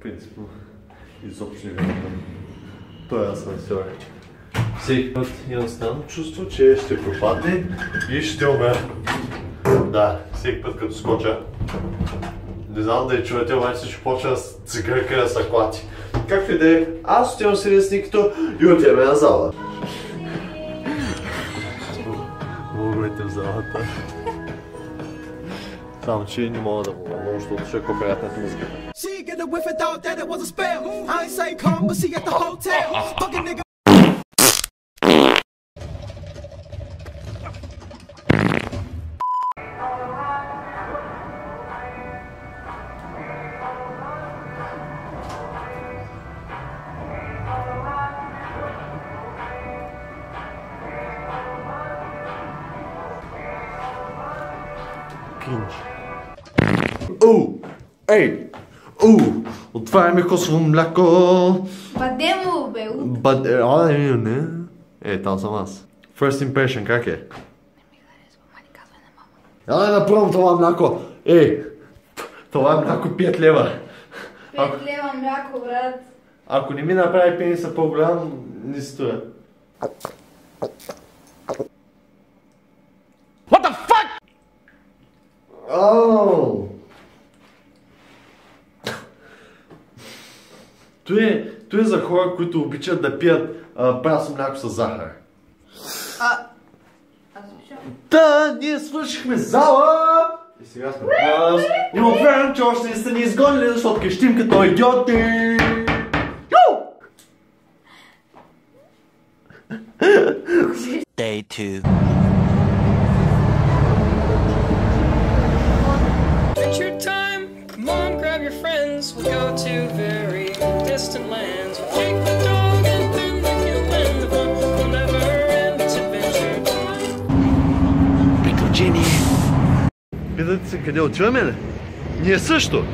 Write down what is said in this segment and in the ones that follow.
принципно изобщо не вярвам. Той асансьор. Всеки път имам странно чувство, че ще пропадне и ще умре. Да, всеки път като скоча. Не знам да чуете, обаче ще почва с цигърка да се клати. Както и да е, аз отивам си лесникато и отиваме на зала. Влоговете в залата. Само че не мога да мога, защото ще е копиратната музика. Ей! Отваряме косово мляко! Бъде му, бе! Не. Там съм аз. First impression, как е? Не ми харесва, ма не казвай на мама. Я да пробвам това мляко! Това мляко 5 лева. 5 лева мляко, брат. Ако не ми направи пениса по-голям, не стоя. What the fuck? Той е за хора, които обичат да пият прасно мляко с захар. Аз обичам. Да, ние свършихме зала! И сега сме пас. И уверен, че още не сте ни изгонили, защото къщим като идиоти! Day 2. Adventure time! Come on, grab your friends. We'll go to very distant lands. We'll take the dog and then the human. The fun will never end. It's adventure time. Приключение. Питате се къде отиваме ли? Ние също!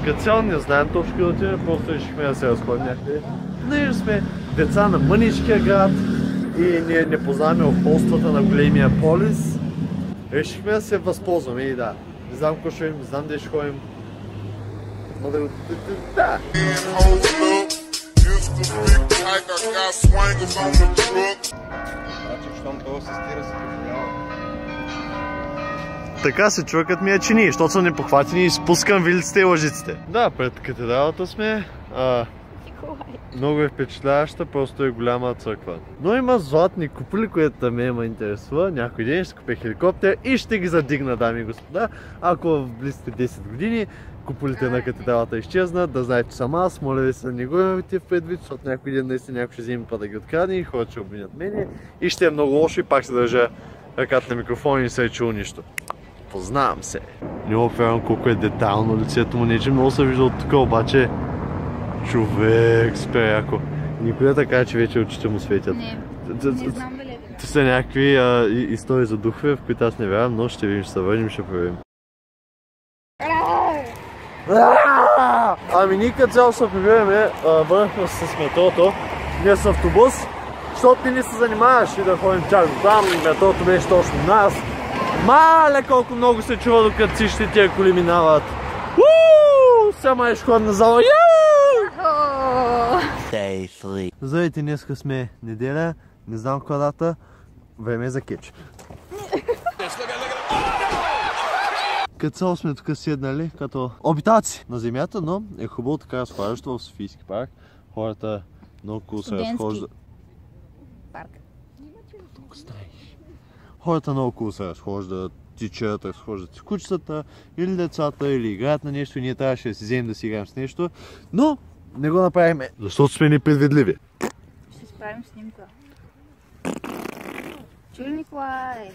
Като цяло не знаем точно къде отиваме, просто решихме да се разходим някъде. Ние сме деца на мъничкия град и ние не познаваме околствата на големия полис. Решихме да се възползваме и да. Не знам какво ще видим, не знам къде ще ходим. Но да. Така се човекът ми е чини, защото са непохватени и спускам вилиците и лъжиците. Да, пред катедралата сме. Много е впечатляваща, просто е голяма църква. Но има златни куполи, което ме интересува. Някой ден ще купя хеликоптер и ще ги задигна, дами и господа. Ако в близките 10 години куполите на катедралата изчезнат, да знаете, че съм аз, моля ви се да не го имате в предвид, защото някой ден наистина някой ще вземе па да ги открадне и хората ще обвинят мене. И ще е много лошо и пак ще държа ръката на микрофона и не се е чул нищо. Познавам се. Не офервам колко е детайлно лицето му, не че много се вижда от тук, обаче човек, спе яко. Никой да така, че вече очите му светят. Не знам дали. Това са някакви истории за духове, в които аз не вярвам, но ще видим, ще се върнем и ще проверим. Ами ние като цяло се прибираме, върнахме се с метрото, ние с автобус, защото ти не се занимаваш и да ходим чак до там, метрото беше точно нас. Мале колко много се чува, докато всички тия коли минават. Сега еш ходна зала. Day 3. Здравейте, днеска сме неделя, не знам каква дата, време е за кетч. Като цяло сме тук седнали като обитаци на земята, но е хубаво така разхождащо в Софийски парк. Хората много се разхождат. Парк. Хората много се разхождат, тичат, разхождат с кучетата или децата, или играят на нещо и ние трябваше да си вземем да си играем с нещо, но не го направим, защото сме непредвидливи. Ще справим снимка. Чули, Николай?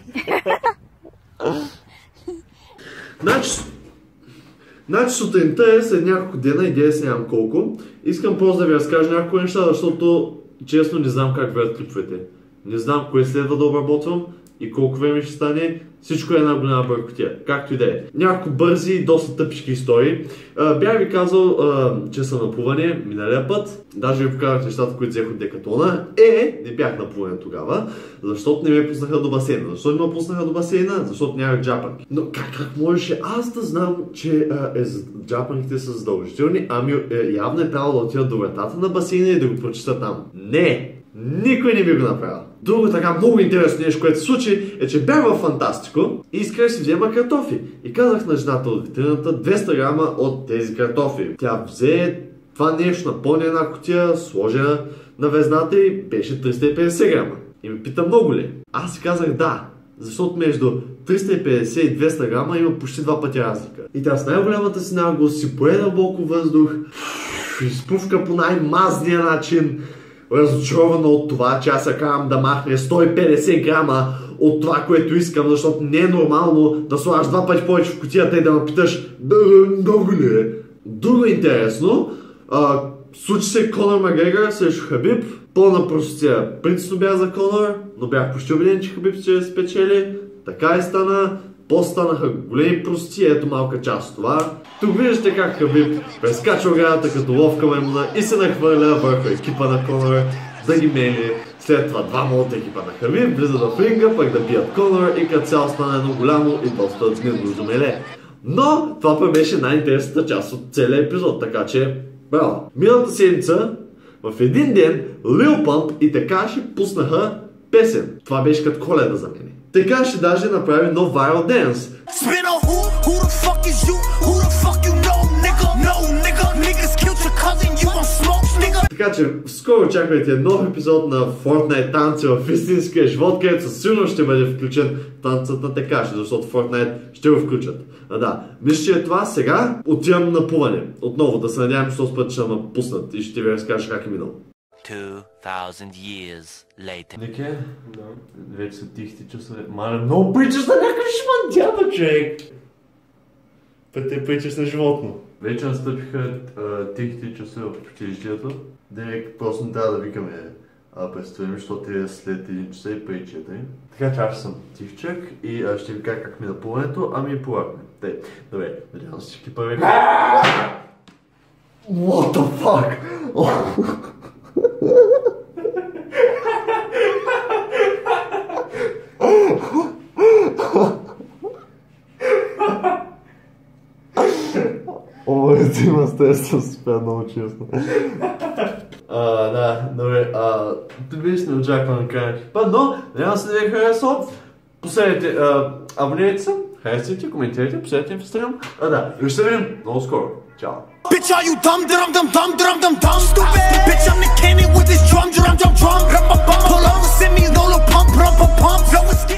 Значи сутринта е след няколко дена, идея си нямам колко. Искам просто да ви разкажа няколко неща, защото честно не знам как вървят клиповете. Не знам кое следва да обработвам, и колко време ще стане, всичко е една голяма бъркотия. Както и да е. Няколко бързи и доста тъпички истории. Бях ви казал, че съм на плуване миналия път. Даже ви показах нещата, които взех от Декатлона. Не бях на плуване тогава, защото не ме пуснаха до басейна. Защо не ме пуснаха до басейна? Защото нямах джапанки. Но как можеше аз да знам, че джапанките са задължителни? Ами явно е трябвало да отидат до вратата на басейна и да го прочита там. Не! Никой не би го направил. Друго така много интересно нещо, което се случи, е, че бях в Фантастико и исках да си взема картофи. И казах на жената от витрината 200 грама от тези картофи. Тя взе това нещо, напълни една кутия, сложи на везната и беше 350 грама. И ме пита много ли? Аз си казах да, защото между 350 и 200 грама има почти 2 пъти разлика. И тя с най-голямата си наглост си пое дълбоко въздух, изпуска по най-мазния начин, разочарована от това, че аз се карам да махне 150 грама от това, което искам, защото не е нормално да слагаш 2 пъти повече в кутията и да ме питаш много ли е. Друго интересно, случи се Конор Макгрегор срещу Хабиб. Пълна простотия. Принципно бях за Конор, но бях почти убеден, че Хабиб ще спечели. Така и стана. По-станаха големи прости, ето малка част от това. Тук виждате как Хабиб прескача оградата като ловка маймуна и се нахвърля върху екипа на Конор да ги мели. След това двама от екипа на Хабиб влизат в ринга, пък да бият Конор и като цяло стана едно голямо и доста гневно меле. Но това пък беше най-интересната част от целия епизод, така че браво. Миналата седмица в един ден Lil Pump и Tekaashi пуснаха песен. Това беше като Коледа за мен. Tekaashi даже направи нов viral dance. Така че скоро очаквайте нов епизод на Fortnite танци в истинския живот, където със сигурност ще бъде включен танцът на Tekaashi, защото Fortnite ще го включат. Да, мисля, че е това. Сега отивам на плуване. Отново да се надявам, че този път ще ме пуснат и ще ви разкажа как е минал. 2000 years later. Нике? Да. Вече са тихите часове. Мале, много причаш на някакъв шмандяна, човек! Път те причаш на животно. Вече настъпиха тихите часове в училището. Директ просто трябва да викаме представим, защото е след 1 часа и преди 4. Така че аз съм тихчък и ще ви кажа как ми на плуването, ами и плувахме. Добре, надявам се всички първи. What the fuck? Ти има стрес с спя много честно. Да, добре, виж не очаквам край път, но няма се да ви харесва. Последете, абонирайте се, харесвайте, коментирайте, последете ми в Instagram. Да, и ще се видим много скоро. Чао! Bitch, are you dumb, dum dum dum dum dum dum stupid? Bitch, I'm the cannon with this drum. Pull over, send me Lola pump, pump, pump.